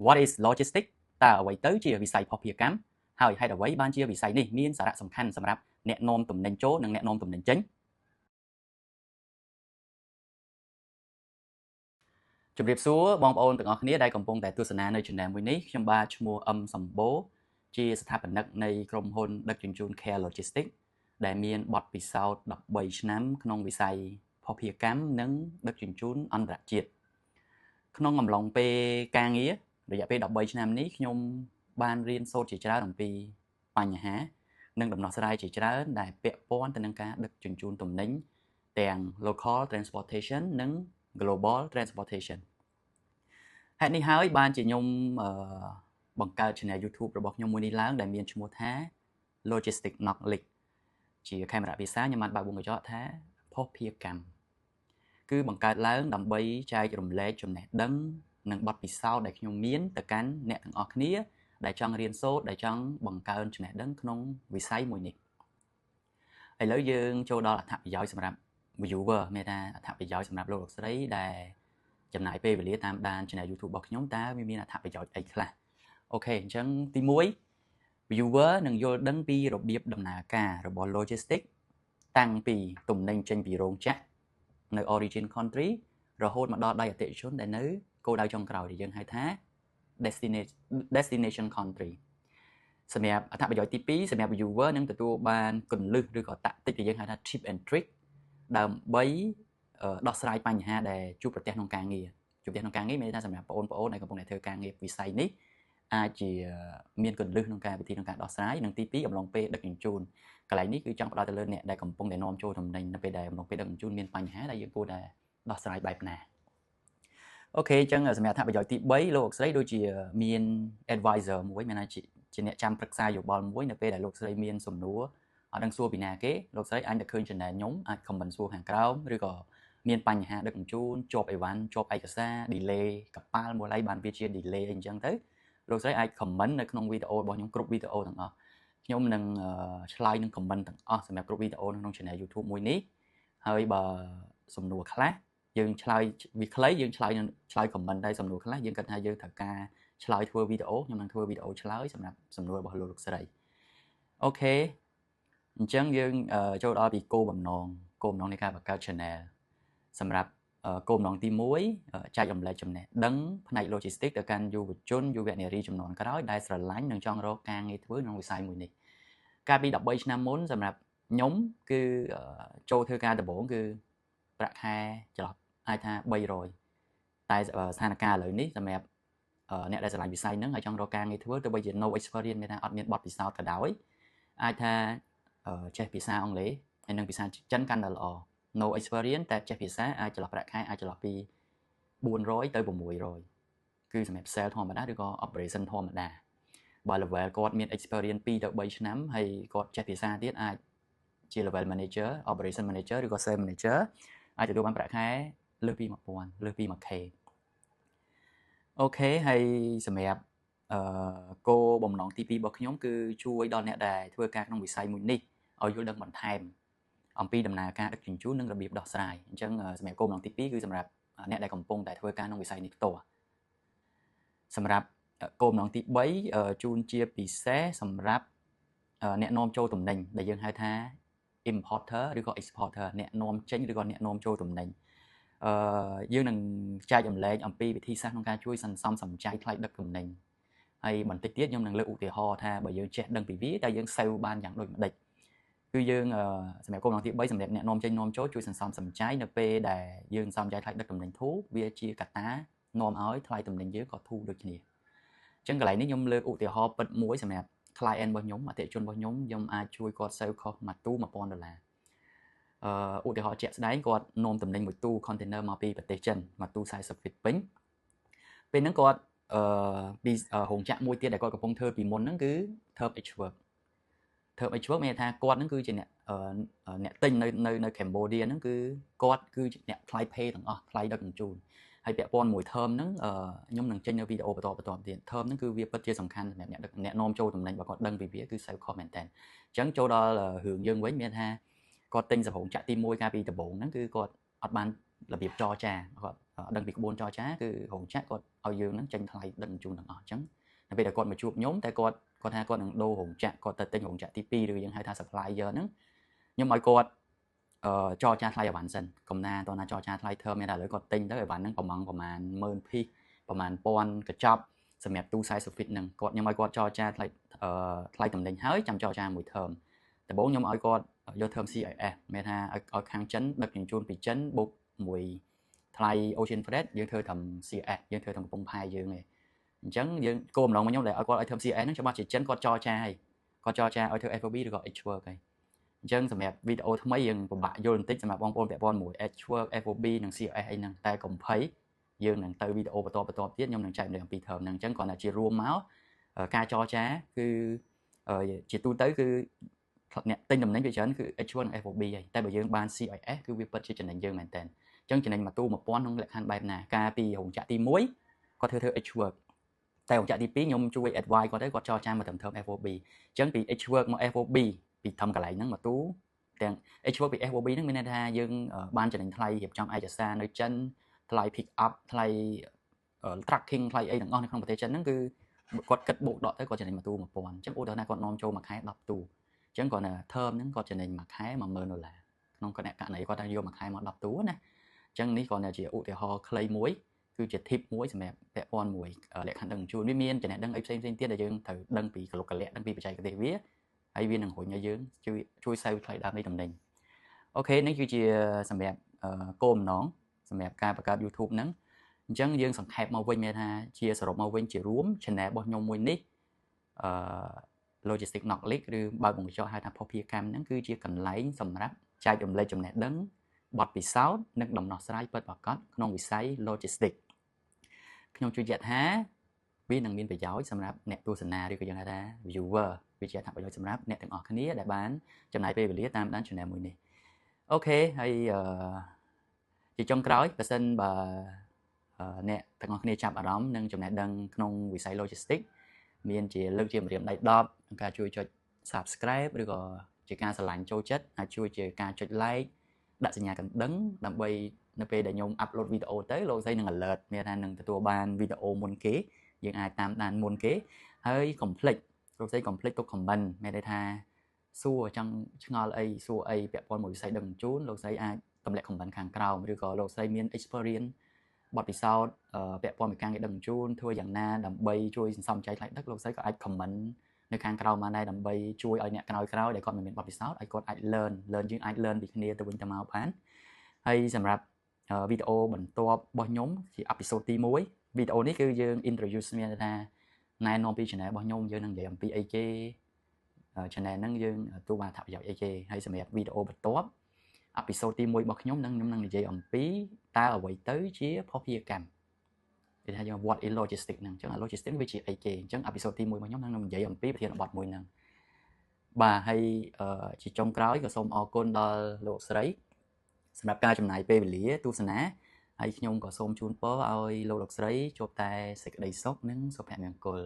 what is logistics តើអ្វីទៅជាវិស័យភស្តុភារកម្មហើយហេតុអ្វីបានជាវិស័យនេះមានសារៈសំខាន់សម្រាប់អ្នកនាំទំនិញចូលនិងអ្នកនាំទំនិញចេញជម្រាបសួរបងប្អូនទាំងអស់គ្នាដែលកំពុងតែទស្សនានៅ channel មួយនេះខ្ញុំបាទឈ្មោះអឹមសម្បូរជាស្ថាបនិកនៃក្រុមហ៊ុនដឹកជញ្ជូន Care Logistics ដែលមានបទពិសោធន៍13ឆ្នាំក្នុងវិស័យភស្តុភារកម្មនិងដឹកជញ្ជូនអន្តរជាតិក្នុងអំឡុងពេលការងាររយៈពេល13ឆ្នាំនេះខ្ញុំបានរៀនសូត្រជាច្រើនអំពីបញ្ហានិងដំណោះស្រាយជាច្រើនដែលពាក់ព័ន្ធទៅនឹងការដឹកជញ្ជូនទំនិញទាំង local transportation និង global transportation ហេតុនេះហើយបានជាខ្ញុំបង្កើត channel YouTube របស់ខ្ញុំមួយនេះឡើងដែលមានឈ្មោះថា Logistics Knowledge ជាខេមរៈភាសាខ្ញុំបានបើកវងកញ្ចក់ថាភស្តុភារកម្មគឺបង្កើតឡើងដើម្បីចែករំលែកចំណេះដឹងនិងបទពិសោធន៍ដែលខ្ញុំមានទៅកាន់អ្នកទាំងអស់គ្នាដែលចង់រៀនសូត្រដែលចង់បង្កើនចំណេះដឹងក្នុងវិស័យមួយនេះឥឡូវយើងចូលដល់អត្ថប្រយោជន៍សម្រាប់ viewer មានថាអត្ថប្រយោជន៍សម្រាប់លោកស្រីដែលចំណាយពេលវេលាតាមដាន channel YouTube របស់ខ្ញុំតើវាមានអត្ថប្រយោជន៍អីខ្លះអូខេអញ្ចឹងទី1 viewer នឹងយល់ដឹងពីរបៀបដំណើរការរបស់ logistics តាំងពីទំនិញចេញពីរោងចក្រនៅ origin country រហូតមកដល់ដៃអតិថិជនដែលនៅគោលដៅចុងក្រោយដែលយើងហៅថា destination country សម្រាប់អត្ថប្រយោជន៍ទី2សម្រាប់ viewer នឹងទទួលបានគន្លឹះឬក៏តាក់ទិចដែលយើងហៅថា tip and trick ដើម្បីដោះស្រាយបញ្ហាដែលជួបប្រទះក្នុងការងារមានថាសម្រាប់បងប្អូនដែលកំពុងតែធ្វើការងារវិស័យនេះអាចជាមានគន្លឹះក្នុងការវិធីក្នុងការដោះស្រាយនិងទី2អំឡុងពេលដឹកជញ្ជូនកន្លែងនេះគឺចង់ផ្ដោតទៅលើអ្នកដែលកំពុងតែនាំចូលទំនិញនៅពេលដែលអំឡុងពេលដឹកជញ្ជូនមានបញ្ហាដែលយើងគួរតែដោះស្រាយបែបណាអូខេអញ្ចឹងសម្រាប់អត្ថប្រយោជន៍ទី3លោកស្រីដូចជាមាន advisor មួយមានថាជាអ្នកចាំប្រឹក្សាយោបល់មួយនៅពេលដែលលោកស្រីមានសំណួរអត់ដឹងសួរពីណាគេលោកស្រីអាចទៅឃើញ channel ខ្ញុំអាច comment សួរខាងក្រោមឬក៏មានបញ្ហាដឹកជញ្ជូនជាប់អីវ៉ាន់ជាប់ឯកសារ delay កប៉ាល់មួយឡៃបានវាជា delay អីអញ្ចឹងទៅលោកស្រីអាច comment នៅក្នុងវីដេអូរបស់ខ្ញុំគ្រប់វីដេអូទាំងអស់ខ្ញុំនឹងឆ្លើយនឹង comment ទាំងអស់សម្រាប់គ្រប់វីដេអូក្នុង channel YouTube មួយនេះហើយបើសំណួរខ្លះយើងឆ្លើយវាខ្លីយើងឆ្លើយ comment ដែរសំណួរខ្លះយើងគិតថាយើងត្រូវការឆ្លើយធ្វើវីដេអូខ្ញុំនឹងធ្វើវីដេអូឆ្លើយសម្រាប់សំណួររបស់លោកស្រីអូខេអញ្ចឹងយើងចូលដល់ពីគោលបំណងនៃការបង្កើត channel សម្រាប់គោលបំណងទី1ចែករំលែកចំណេះដឹងផ្នែក logistics ទៅកាន់យុវជនយុវនារីជំនាន់ក្រោយដែលស្រឡាញ់និងចង់រកការងារធ្វើក្នុងវិស័យមួយនេះកាលពី13ឆ្នាំមុនសម្រាប់ខ្ញុំគឺចូលធ្វើការដំបូងគឺប្រាក់ខែចន្លោះអាចថា300តែស្ថានភាពឥឡូវនេះសម្រាប់អ្នកដែលស្រឡាញ់វិស័យហ្នឹងហើយចង់រកការងារធ្វើទោះបីជា no experience មានថាអត់មានបទពិសោធន៍ក៏ដោយអាចថាចេះភាសាអង់គ្លេសហើយនិងភាសាចិនកាន់តែល្អ no experience តែចេះភាសាអាចចន្លោះប្រាក់ខែអាចចន្លោះពី400ទៅ600គឺសម្រាប់ sale ធម្មតាឬក៏ operation ធម្មតាបើ level គាត់មាន experience 2ទៅ3ឆ្នាំហើយគាត់ចេះភាសាទៀតអាចជា level manager operation manager ឬក៏ sales manager អាចទទួលបានប្រាក់ខែលើសពី1000លើសពី 1k អូខេហើយសម្រាប់គោលបំណងទី2របស់ខ្ញុំគឺជួយដល់អ្នកដែលធ្វើការក្នុងវិស័យមួយនេះឲ្យយល់ដឹងបន្ថែមអំពីដំណើរការដឹកជញ្ជូននិងរបៀបដោះស្រាយអញ្ចឹងសម្រាប់គោលបំណងទី2គឺសម្រាប់អ្នកដែលកំពុងតែធ្វើការក្នុងវិស័យនេះផ្ទាល់សម្រាប់គោលបំណងទី3ជូនជាពិសេសសម្រាប់អ្នកនាំចូលទំនិញដែលយើងហៅថា importer ឬក៏ exporter អ្នកនាំចេញឬក៏អ្នកនាំចូលទំនិញយើងនឹងចែករំលែកអំពីវិធីសាស្ត្រក្នុងការជួយសន្សំសំចៃថ្លៃដឹកទំនិញហើយបន្តិចទៀតខ្ញុំនឹងលើកឧទាហរណ៍ថាបើយើងចេះដឹងពីវាតើយើង save បានយ៉ាងដូចម្ដេចគឺយើងសម្រាប់គោលបំណងទី3សម្រាប់អ្នកនាំចេញនាំចូលជួយសន្សំសំចៃនៅពេលដែលយើងសន្សំសំចៃថ្លៃដឹកទំនិញធូរវាជាកត្តានាំឲ្យថ្លៃទំនិញយើងក៏ធូរដូចគ្នាអញ្ចឹងកន្លែងនេះខ្ញុំលើកឧទាហរណ៍ពិតមួយសម្រាប់ client របស់ខ្ញុំអតិថិជនរបស់ខ្ញុំអាចជួយគាត់ save cost មួយទូ$1000ឧទាហរណ៍ជាក់ស្ដែងគាត់នាំទំនិញមួយទូ container មកពីប្រទេសចិនមួយទូ40 feet ពេញពេលហ្នឹងគាត់ពីរោងចក្រមួយទៀតដែលគាត់កំពុងធ្វើពីមុនហ្នឹងគឺ Term H Work មានថាគាត់ហ្នឹងគឺជាអ្នកទិញនៅ Cambodia ហ្នឹងគឺគាត់គឺជាអ្នកថ្លៃ pay ទាំងអស់ថ្លៃដឹកជញ្ជូនហើយពាក់ព័ន្ធមួយ term ហ្នឹងខ្ញុំនឹងចេញនៅវីដេអូបន្តទៀត term ហ្នឹងគឺវាពិតជាសំខាន់សម្រាប់អ្នកនាំចូលទំនិញបើគាត់ដឹងពីវាគឺ save cost មែនតើអញ្ចឹងចូលដល់រឿងយើងវិញមានថាគាត់ទិញសម្ភារចក្រទី1កាលពីដំបូងហ្នឹងគឺគាត់អត់បាន របៀបចរចាគាត់ដឹងពីក្បួនចរចាគឺរោងចក្រគាត់ឲ្យយើងហ្នឹងចេញថ្លៃដឹងជូនទាំងអស់អញ្ចឹងនៅពេលដែលគាត់មកជួបខ្ញុំតែគាត់ថាគាត់នឹងដូររោងចក្រគាត់ទៅទិញរោងចក្រទី2ឬយើងហៅថា supplier ហ្នឹងខ្ញុំឲ្យគាត់ចរចាថ្លៃអីវ៉ាន់សិនកុំណាតើណាចរចាថ្លៃធើមានតែឥឡូវគាត់ទិញទៅអីវ៉ាន់ហ្នឹងប្រមាណ10000 piece ប្រមាណ1000កញ្ចប់សម្រាប់ទូ40 feet ហ្នឹងគាត់ខ្ញុំឲ្យគាត់ចរចាថ្លៃតំណែងហើយចាំចរចាមួយធើមដំបូងខ្ញុំឲ្យគាត់យកធើម CIS មានថាឲ្យខាងចិនដឹកជញ្ជូនពីចិនបុកមួយថ្លៃ Ocean Freight យើងធ្វើត្រឹម CIS យើងធ្វើត្រឹមកំពង់ផែយើងឯងអញ្ចឹងយើងគោលបំណងរបស់ខ្ញុំដែលឲ្យគាត់ឲ្យធ្វើ CIS ហ្នឹងច្បាស់ជាចិនគាត់ចរចាឲ្យគាត់ចរចាឲ្យធ្វើ FOB ឬក៏ H-work ឯងអញ្ចឹងសម្រាប់វីដេអូថ្មីយើងពិបាកយល់បន្តិចសម្រាប់បងប្អូនពាក់ព័ន្ធមួយ H-work FOB និង CIS អីហ្នឹងតែកុំភ័យយើងនឹងទៅវីដេអូបន្តទៀតខ្ញុំនឹងចែករំលែកអំពីធើមហ្នឹងអញ្ចឹងគ្រាន់តែជារួមមកការចរចាគឺជាទូទៅគឺអ្នកទិញតំណែងវាច្រើនគឺ H1 និង FOB ហើយតែបើយើងបាន CIS គឺវាពិតជាចំណេញយើងមែនតើអញ្ចឹងចំណេញមួយទូ1000ក្នុងលក្ខខណ្ឌបែបណាការពីរោងចក្រទី1គាត់ធ្វើ H-work តែរោងចក្រទី2ខ្ញុំជួយ advice គាត់ទៅគាត់ចរចាមកត្រឹម FOB អញ្ចឹងពី H-work មក FOB ពីធំកន្លែងហ្នឹងមកទូទាំង H-work ពី FOB ហ្នឹងមានន័យថាយើងបានចំណេញថ្លៃរៀបចំឯកសារនៅចិនថ្លៃ pick up ថ្លៃ tracking ថ្លៃអីទាំងអស់នៅក្នុងប្រទេសចិនហ្នឹងគឺគាត់គិតបូកដកទៅគាត់ចំណេញមួយទូ1000អញ្ចឹងឧទាហរណ៍ថាគាត់នាំចូលមួយខែ10ទូអញ្ចឹងគាត់ថា term ហ្នឹងគាត់ចំណេញមួយខែ$10000ក្នុងករណីគាត់ថាយកមួយខែមក10ទូណាអញ្ចឹងនេះគាត់ជាឧទាហរណ៍ខ្លីមួយគឺជា tip មួយសម្រាប់ពាក់ព័ន្ធមួយលក្ខខណ្ឌដឹងជូនវាមានចំណេះដឹងអីផ្សេងទៀតដែលយើងត្រូវដឹងពីកលុកកលៈដឹងពីបច្ចេកទេសវាហើយវានឹងរុញឲ្យយើងជួយសេវថ្លៃដើមនៃតំណែងអូខេនេះគឺជាសម្រាប់គោលបំណងសម្រាប់ការបង្កើត YouTube ហ្នឹងអញ្ចឹងយើងសង្ខេបមកវិញមានថាជាសរុបមកវិញជារួម channel របស់ខ្ញុំមួយនេះlogistic knowledge ឬបើកបង្កញ្ចក់ហៅថាភស្តុភារកម្មហ្នឹងគឺជាកន្លែងសម្រាប់ចែករំលែកចំណេះដឹងបទពិសោធន៍និងដំណោះស្រាយពិតប្រាកដក្នុងវិស័យ logistics ខ្ញុំជឿជាក់ថាវានឹងមានប្រយោជន៍សម្រាប់អ្នកទស្សនាឬក៏យើងហៅថា viewer វាជាអត្ថប្រយោជន៍សម្រាប់អ្នកទាំងអស់គ្នាដែលបានចំណាយពេលវេលាតាមដាន channel មួយនេះអូខេហើយជាចុងក្រោយបើសិនបើអ្នកទាំងអស់គ្នាចាប់អារម្មណ៍និងចំណេះដឹងក្នុងវិស័យ logistics មានជាលើកជាម្រាមដៃ10ក្នុងការជួយចុច subscribe ឬក៏ជាការឆ្លាញ់ចូលចិត្តអាចជួយជាការចុច like ដាក់សញ្ញាកណ្ដឹងដើម្បីនៅពេលដែលខ្ញុំ upload វីដេអូទៅលោកស្រីនឹង alert មានថានឹងទទួលបានវីដេអូមុនគេយើងអាចតាមដានមុនគេហើយកុំភ្លេចលោកស្រីកុំភ្លេចទុក comment មានន័យថាសួរចង់ឆ្ងល់អីសួរអីពាក់ព័ន្ធមួយវិស័យដឹងជូនលោកស្រីអាចទម្លាក់ comment ខាងក្រោមឬក៏លោកស្រីមាន experience បទពិសោធន៍ពាក់ព័ន្ធពីការងារដឹងជូនធ្វើយ៉ាងណាដើម្បីជួយសន្សំចៃថ្លៃដឹកលោកស្រីក៏អាច comment នៅខាងក្រោមបានដែរដើម្បីជួយឲ្យអ្នកក្រោយដែលគាត់មិនមានបទពិសោធន៍ឲ្យគាត់អាច learn យើងអាច learn ពីគ្នាទៅវិញទៅមកបានហើយសម្រាប់វីដេអូបន្ទាប់របស់ខ្ញុំជា episode ទី1វីដេអូនេះគឺយើង introduce មានថាណែនាំពី channel របស់ខ្ញុំយើងនឹងនិយាយអំពីអីគេ channel ហ្នឹងយើងទទួលបានអត្ថប្រយោជន៍អីគេហើយសម្រាប់វីដេអូបន្ទាប់ episode ទី1របស់ខ្ញុំនឹងនិយាយអំពីតើអ្វីទៅជាភស្តុភារកម្មគេថាយើង what is logistics ហ្នឹងអញ្ចឹង logistics វាជាអីគេអញ្ចឹង episode ទី1របស់ខ្ញុំនឹងនិយាយអំពីប្រធានបទមួយហ្នឹងបាទហើយជាចុងក្រោយក៏សូមអរគុណដល់លោកស្រីសម្រាប់ការចំណាយពេលវេលាទស្សនាហើយខ្ញុំក៏សូមជូនពរឲ្យលោកស្រីជួបតែសេចក្តីសុខនិងសុភមង្គល